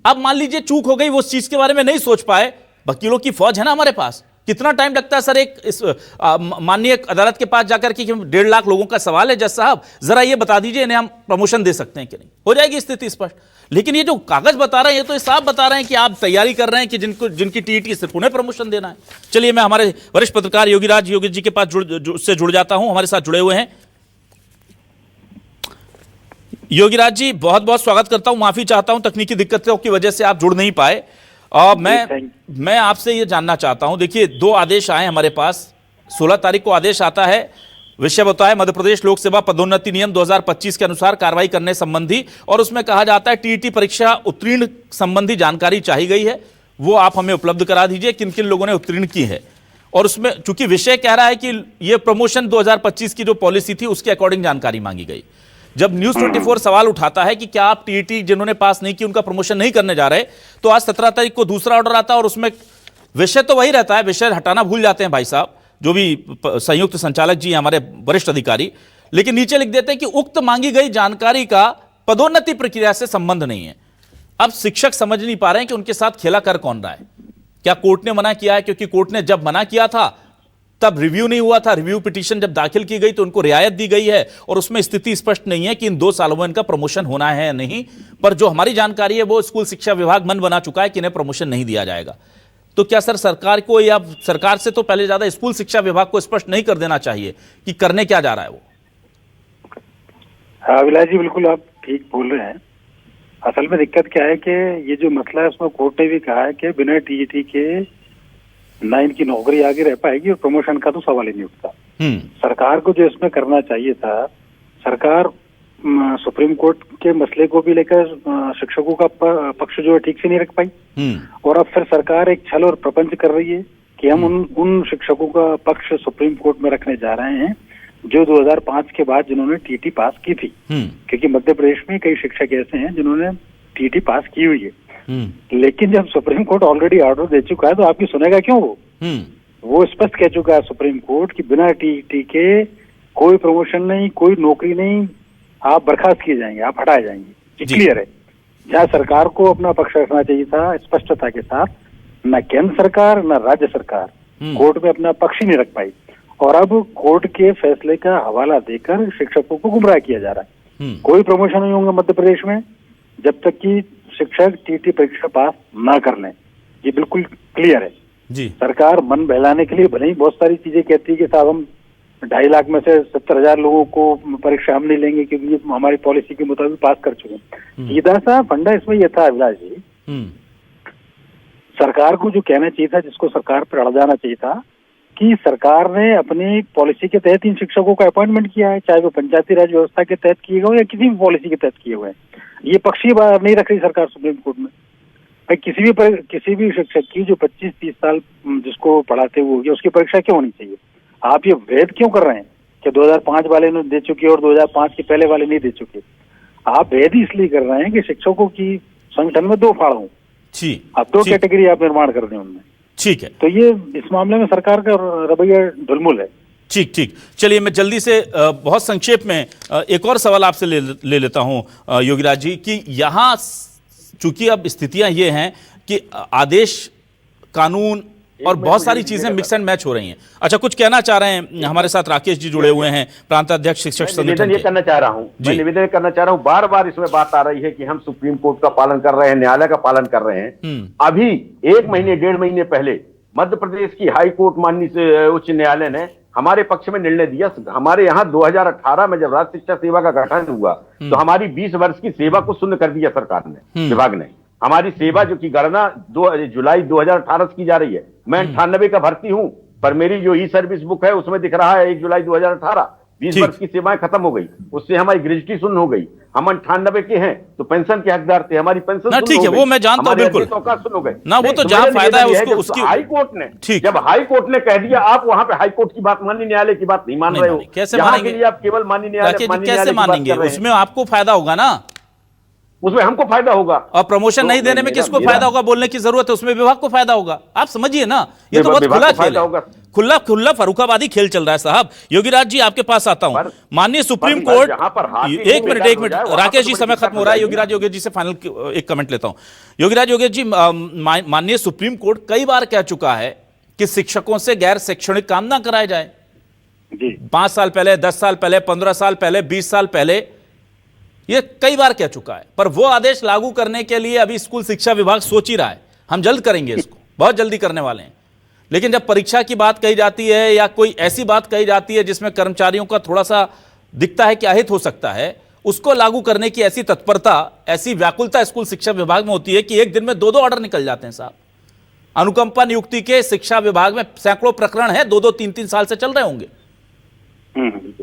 अब मान लीजिए चूक हो गई, वो उस चीज के बारे में नहीं सोच पाए, वकीलों की फौज है ना हमारे पास। कितना टाइम लगता है सर एक इस माननीय अदालत के पास जाकर कि 1.5 लाख लोगों का सवाल है, जज साहब जरा ये बता दीजिए इन्हें हम प्रमोशन दे सकते हैं कि नहीं? हो जाएगी स्थिति स्पष्ट। लेकिन ये जो कागज बता रहे हैं ये तो साफ बता रहे हैं कि आप तैयारी कर रहे हैं कि जिनकी टीटी सिर्फ उन्हें प्रमोशन देना है। चलिए मैं हमारे वरिष्ठ पत्रकार योगीराज जी के पास जुड़ जाता हूं, हमारे साथ जुड़े हुए हैं। योगीराज जी, बहुत बहुत स्वागत करता हूं, माफी चाहता हूं तकनीकी दिक्कतों की वजह से आप जुड़ नहीं पाए। और मैं आपसे ये जानना चाहता हूं, देखिए 2 आदेश आए हमारे पास। 16 तारीख को आदेश आता है, विषय बताया है मध्य प्रदेश लोक सेवा पदोन्नति नियम 2025 के अनुसार कार्रवाई करने संबंधी, और उसमें कहा जाता है टीईटी परीक्षा उत्तीर्ण संबंधी जानकारी चाहिए गई है, वो आप हमें उपलब्ध करा दीजिए किन किन लोगों ने उत्तीर्ण की है। और उसमें चूंकि विषय कह रहा है कि यह प्रमोशन 2025 की जो पॉलिसी थी उसके अकॉर्डिंग जानकारी मांगी गई। जब न्यूज 24 सवाल उठाता है कि क्या आप टीईटी जिन्होंने पास नहीं की उनका प्रमोशन नहीं करने जा रहे, तो आज 17 तारीख को दूसरा ऑर्डर आता है और उसमें विषय तो वही रहता है, विषय हटाना भूल जाते हैं भाई साहब जो भी संयुक्त संचालक जी हमारे वरिष्ठ अधिकारी, लेकिन नीचे लिख देते हैं कि उक्त मांगी गई जानकारी का पदोन्नति प्रक्रिया से संबंध नहीं है। अब शिक्षक समझ नहीं पा रहे हैं कि उनके साथ खेला कर कौन रहा है। क्या कोर्ट ने मना किया है? क्योंकि कोर्ट ने जब मना किया था तब रिव्यू नहीं हुआ था, रिव्यू पिटीशन जब दाखिल की गई तो उनको रियायत दी गई है और उसमें स्थिति स्पष्ट नहीं है कि इन 2 सालों में इनका प्रमोशन होना है या नहीं। पर जो हमारी जानकारी है वो स्कूल शिक्षा विभाग मन बना चुका है कि इन्हें प्रमोशन नहीं दिया जाएगा। तो क्या सर सरकार को, या सरकार से तो पहले ज्यादा स्कूल शिक्षा विभाग को स्पष्ट नहीं कर देना चाहिए कि करने क्या जा रहा है वो? हाँ अभिलाष जी, बिल्कुल आप ठीक बोल रहे हैं। असल में दिक्कत क्या है कि ये जो मसला है उसमें कोर्ट ने भी कहा है कि बिना टीईटी के ना इनकी नौकरी आगे रह पाएगी और प्रमोशन का तो सवाल ही नहीं उठता। सरकार को जो इसमें करना चाहिए था, सरकार सुप्रीम कोर्ट के मसले को भी लेकर शिक्षकों का पक्ष जो है ठीक से नहीं रख पाई, और अब फिर सरकार एक छल और प्रपंच कर रही है कि हम उन शिक्षकों का पक्ष सुप्रीम कोर्ट में रखने जा रहे हैं जो 2005 के बाद जिन्होंने टीटी पास की थी, क्योंकि मध्य प्रदेश में कई शिक्षक ऐसे हैं जिन्होंने टीटी पास की हुई है। लेकिन जब सुप्रीम कोर्ट ऑलरेडी ऑर्डर दे चुका है तो आपकी सुनेगा क्यों? वो स्पष्ट कह चुका है सुप्रीम कोर्ट कि बिना टीटी के कोई प्रमोशन नहीं, कोई नौकरी नहीं, आप बर्खास्त किए जाएंगे, आप हटाए जाएंगे। क्लियर है। जहाँ सरकार को अपना पक्ष रखना चाहिए था स्पष्टता के साथ, न केंद्र सरकार न राज्य सरकार कोर्ट में अपना पक्ष ही नहीं रख पाई, और अब कोर्ट के फैसले का हवाला देकर शिक्षकों को गुमराह किया जा रहा है। कोई प्रमोशन नहीं होंगे मध्य प्रदेश में जब तक कि शिक्षक टीटी परीक्षा पास ना कर लें। ये बिल्कुल क्लियर है जी। सरकार मन बहलाने के लिए भले ही बहुत सारी चीजें कहती है कि साहब हम 2.5 लाख में से 70,000 लोगों को परीक्षा हम नहीं लेंगे क्योंकि ये हमारी पॉलिसी के मुताबिक पास कर चुके हैं। सीधा सा फंडा इसमें यह था अभिलाष जी, सरकार को जो कहना चाहिए था, जिसको सरकार पर अड़ जाना चाहिए था, कि सरकार ने अपनी पॉलिसी के तहत इन शिक्षकों का अपॉइंटमेंट किया है, चाहे वो पंचायती राज व्यवस्था के तहत किए गए या किसी भी पॉलिसी के तहत किए हुए हैं। ये पक्षी बात नहीं रख रही सरकार सुप्रीम कोर्ट में। भाई किसी भी शिक्षक की जो 25-30 साल जिसको पढ़ाते हुए उसकी परीक्षा क्यों होनी चाहिए? आप ये भेद क्यों कर रहे हैं कि 2005 वाले ने दे चुके और 2005 के पहले वाले नहीं दे चुके? आप भेद इसलिए कर रहे हैं कि शिक्षकों की संगठन में 2 फाड़ हों, अब 2 कैटेगरी आप निर्माण कर दें उनमें। ठीक है, तो ये इस मामले में सरकार का रवैया ढुलमुल है। ठीक। चलिए मैं जल्दी से बहुत संक्षेप में एक और सवाल आपसे ले लेता हूं योगीराज जी, कि यहां चूंकि अब स्थितियां ये हैं कि आदेश, कानून और बहुत सारी चीजें मिक्स एंड मैच हो रही हैं। अच्छा, कुछ कहना चाह रहे हैं? हमारे साथ राकेश जी जुड़े हुए हैं, प्रांताध्यक्ष शिक्षक संगठन ये करना चाह रहा हूं, मैं निवेदन करना चाह रहा हूं। बार बार इसमें बात आ रही है कि हम सुप्रीम कोर्ट का पालन कर रहे हैं, न्यायालय का पालन कर रहे हैं। अभी 1 महीने 1.5 महीने पहले मध्य प्रदेश की हाई कोर्ट माननीय उच्च न्यायालय ने हमारे पक्ष में निर्णय दिया। हमारे यहाँ 2018 में जब राज्य शिक्षा सेवा का गठन हुआ तो हमारी 20 वर्ष की सेवा को शून्य कर दिया सरकार ने, विभाग ने। हमारी सेवा जो की गणना 2 जुलाई 2018 की जा रही है। मैं 98 का भर्ती हूं, पर मेरी जो ई सर्विस बुक है उसमें दिख रहा है 1 जुलाई 2018। 20 वर्ष की सेवाएं खत्म हो गई, उससे हमारी ग्रेजुएटी शून्य हो गई। हम 98 के हैं तो पेंशन के हकदार थे, हमारी पेंशन ठीक है, वो मैं जानता हूं बिल्कुल सुन हो गए ना, वो तो जहां फायदा है उसकी हाई कोर्ट ने, जब हाई कोर्ट ने कह दिया, आप वहां पे हाई कोर्ट की बात माननीय न्यायालय की बात नहीं मान रहे हो। कैसे मानेंगे? आप केवल माननीय न्यायालय कैसे मानेंगे? उसमें आपको फायदा होगा ना, उसमें हमको फायदा होगा। और प्रमोशन नहीं देने में किसको फायदा होगा? बोलने की जरूरत है, उसमें विभाग को फायदा होगा। आप समझिए ना, ये तो बहुत खुला खेल है, खुला फर्रुखाबादी खेल चल रहा है साहब। योगीराज जी आपके पास आता हूं। माननीय सुप्रीम कोर्ट, एक मिनट राकेश जी, समय खत्म हो रहा है। योगीराज जी से फाइनल एक कमेंट लेता हूं। योगेश जी, माननीय सुप्रीम कोर्ट कई बार कह चुका है कि शिक्षकों से गैर शैक्षणिक काम ना कराया जाए। 5 साल पहले, 10 साल पहले, 15 साल पहले, 20 साल पहले, ये कई बार कह चुका है। पर वो आदेश लागू करने के लिए अभी स्कूल शिक्षा विभाग सोच ही रहा है। हम जल्द करेंगे इसको, बहुत जल्दी करने वाले हैं। लेकिन जब परीक्षा की बात कही जाती है या कोई ऐसी बात कही जाती है जिसमें कर्मचारियों का थोड़ा सा दिखता है कि अहित हो सकता है, उसको लागू करने की ऐसी तत्परता, ऐसी व्याकुलता स्कूल शिक्षा विभाग में होती है कि एक दिन में 2-2 ऑर्डर निकल जाते हैं साहब। अनुकंपा नियुक्ति के शिक्षा विभाग में सैकड़ों प्रकरण है, 2-2, 3-3 साल से चल रहे होंगे।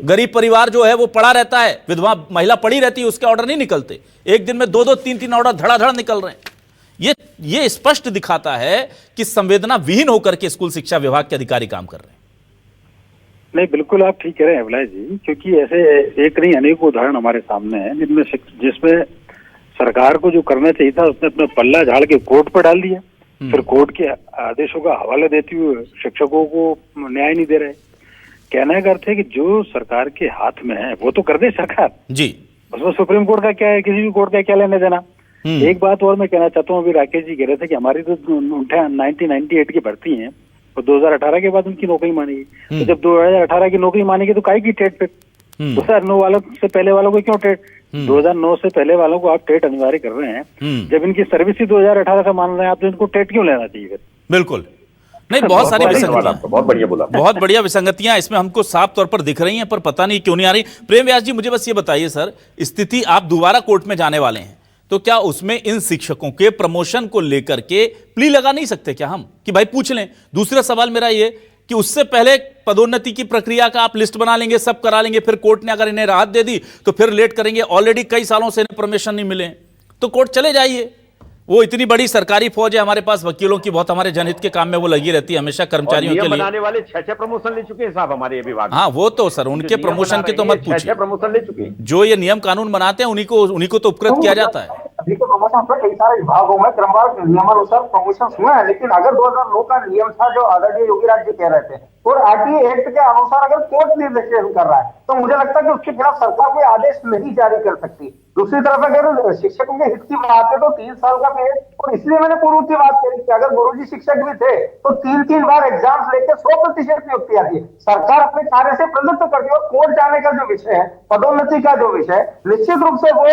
गरीब परिवार जो है वो पड़ा रहता है, विधवा महिला पड़ी रहती है, उसके ऑर्डर नहीं निकलते। एक दिन में 2-2, 3-3 ऑर्डर धड़ाधड़ निकल रहे हैं। ये स्पष्ट दिखाता है कि संवेदना विहीन होकर के स्कूल शिक्षा विभाग के अधिकारी काम कर रहे हैं। नहीं, बिल्कुल आप ठीक कह रहे हैं अभिलाष जी, क्योंकि ऐसे एक नहीं अनेक उदाहरण हमारे सामने हैं जिसमें सरकार को जो करना चाहिए था उसने अपना पल्ला झाड़ के कोर्ट पर डाल दिया, फिर कोर्ट के आदेशों का हवाला देते हुए शिक्षकों को न्याय नहीं दे रहे। कहने का अर्थ है कि जो सरकार के हाथ में है वो तो कर दे सरकार जी, उसमें सुप्रीम कोर्ट का क्या है, किसी भी कोर्ट का क्या लेने देना। एक बात और मैं कहना चाहता हूँ, अभी राकेश जी कह रहे थे कि हमारी तो 1998 की भर्ती है और 2018 के बाद उनकी नौकरी मानेगी। तो जब 2018 की नौकरी मानेगी तो काहे की टेट पे? 2009 वालों से पहले वालों को क्यों टेट? 2009 से पहले वालों को आप टेट अनिवार्य कर रहे हैं, जब इनकी सर्विस ही 2018 का मान रहे हैं आप, तो इनको टेट क्यों लेना चाहिए? बिल्कुल नहीं, बहुत सारी विसंगतियां, बहुत बढ़िया बोला, बहुत बढ़िया विसंगतियां इसमें हमको साफ तौर पर दिख रही हैं, पर पता नहीं क्यों नहीं आ रही। प्रेम व्यास जी, मुझे बस ये बताइए सर, स्थिति आप दोबारा कोर्ट में जाने वाले हैं, तो क्या उसमें इन शिक्षकों के प्रमोशन को लेकर के प्ली लगा नहीं सकते क्या हम, कि भाई पूछ लें? दूसरा सवाल मेरा ये कि उससे पहले पदोन्नति की प्रक्रिया का आप लिस्ट बना लेंगे, सब करा लेंगे, फिर कोर्ट ने अगर इन्हें राहत दे दी तो फिर लेट करेंगे। ऑलरेडी कई सालों से इन्हें प्रमोशन नहीं मिले तो कोर्ट चले जाइए, वो इतनी बड़ी सरकारी फौज है हमारे पास, वकीलों की बहुत, हमारे जनहित के काम में वो लगी रहती है हमेशा, कर्मचारियों के लिए। बनाने वाले 6 प्रमोशन ले चुके हैं साहब हमारे विभाग। हाँ वो तो सर, उनके प्रमोशन के तो मत पूछिए, 6 प्रमोशन ले चुके हैं। जो ये नियम कानून बनाते हैं उन्हीं को तो उपकृत किया जाता है। अभी तो प्रमोशन पर कई सारे विभागों में क्रमवार नियमानुसार प्रमोशन हुए हैं, लेकिन अगर 2009 का नियम था जो आदरणीय योगीराज जी कह रहे थे, और आरटीए एक्ट के अनुसार अगर कोर्ट निर्देशन कर रहा है तो मुझे लगता है कि उसके खिलाफ सरकार कोई आदेश नहीं जारी कर सकती। दूसरी तरफ अगर शिक्षकों के हित की बात है तो 3 साल का पीरियड, और इसलिए मैंने पूर्व की बात करी कि अगर गुरुजी शिक्षक भी थे तो 3 बार एग्जाम्स लेके 100% नियुक्ति आ रही है। सरकार अपने कार्य से प्रवृत्त कर दी, और कोर्ट जाने का जो विषय है, पदोन्नति का जो विषय, निश्चित रूप से वो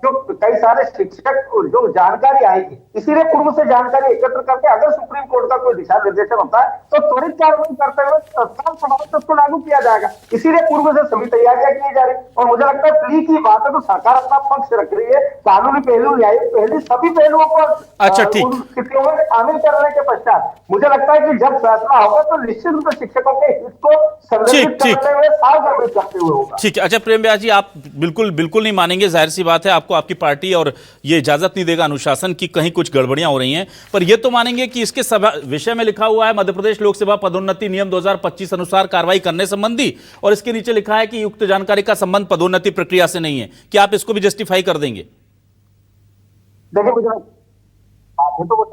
जो कई सारे शिक्षक जो जानकारी आएगी, इसीलिए पूर्व से जानकारी एकत्र करके अगर सुप्रीम कोर्ट का कोई दिशा निर्देशन होता है तो त्वरित कार्रवाई करते हुए तत्काल प्रभाव से उसको लागू किया जाएगा। इसीलिए पूर्व से सभी तैयारियां की जा रही, और मुझे लगता है प्ली की बात है तो सरकार अपना पक्ष रख रही है, कानूनी पहलू, न्यायिक पहलू, सभी पहलुओं को अच्छा ठीक, उन स्थितियों में शामिल करने के पश्चात मुझे लगता है कि जब फैसला होगा तो निश्चित रूप से शिक्षकों के हित को संरक्षित करते हुए सावधानी करते हुए होगा। ठीक है। अच्छा प्रेम व्यास जी, आप बिल्कुल नहीं मानेंगे, जाहिर सी बात है, आपको आपकी पार्टी और ये इजाजत नहीं देगा अनुशासन की कहीं कुछ गड़बड़ियां हो रही हैं, पर ये तो मानेंगे कि इसके विषय में लिखा हुआ है मध्य प्रदेश लोक सेवा पदोन्नति नियम 2025 अनुसार कार्रवाई करने संबंधी, और इसके नीचे लिखा है कि युक्त जानकारी का संबंध पदोन्नति प्रक्रिया से नहीं है। क्या आप इसको भी जस्टिफाई कर देंगे? देखिए मुझे तो वो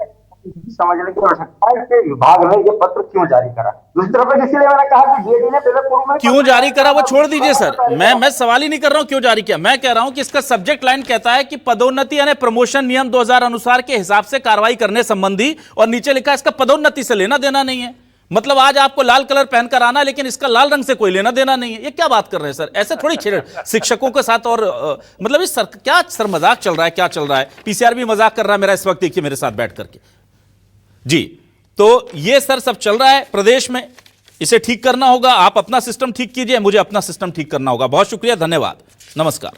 समझने की आवश्यकता है कि विभाग ने ये पत्र क्यों जारी करा। दूसरी तरफ इसलिए मैंने कहा कि जेडी ने पहले पूर्व में क्यों जारी करा वो छोड़ दीजिए सर, मैं सवाल ही नहीं कर रहा हूं क्यों जारी किया, मैं कह रहा हूं कि इसका सब्जेक्ट लाइन कहता है कि पदोन्नति यानी प्रमोशन नियम 2000 अनुसार के हिसाब से कार्रवाई करने संबंधी, और नीचे लिखा है इसका पदोन्नति से लेना देना नहीं है। मतलब आज आपको लाल कलर पहनकर आना, लेकिन इसका लाल रंग से कोई लेना देना नहीं है। ये क्या बात कर रहे हैं सर, ऐसे थोड़ी शिक्षकों के साथ, और मतलब इस क्या सर मजाक चल रहा है, क्या चल रहा है? पीसीआर भी मजाक कर रहा है मेरा इस वक्त, देखिए मेरे साथ बैठ करके जी। तो ये सर सब चल रहा है प्रदेश में, इसे ठीक करना होगा। आप अपना सिस्टम ठीक कीजिए, मुझे अपना सिस्टम ठीक करना होगा। बहुत शुक्रिया, धन्यवाद, नमस्कार।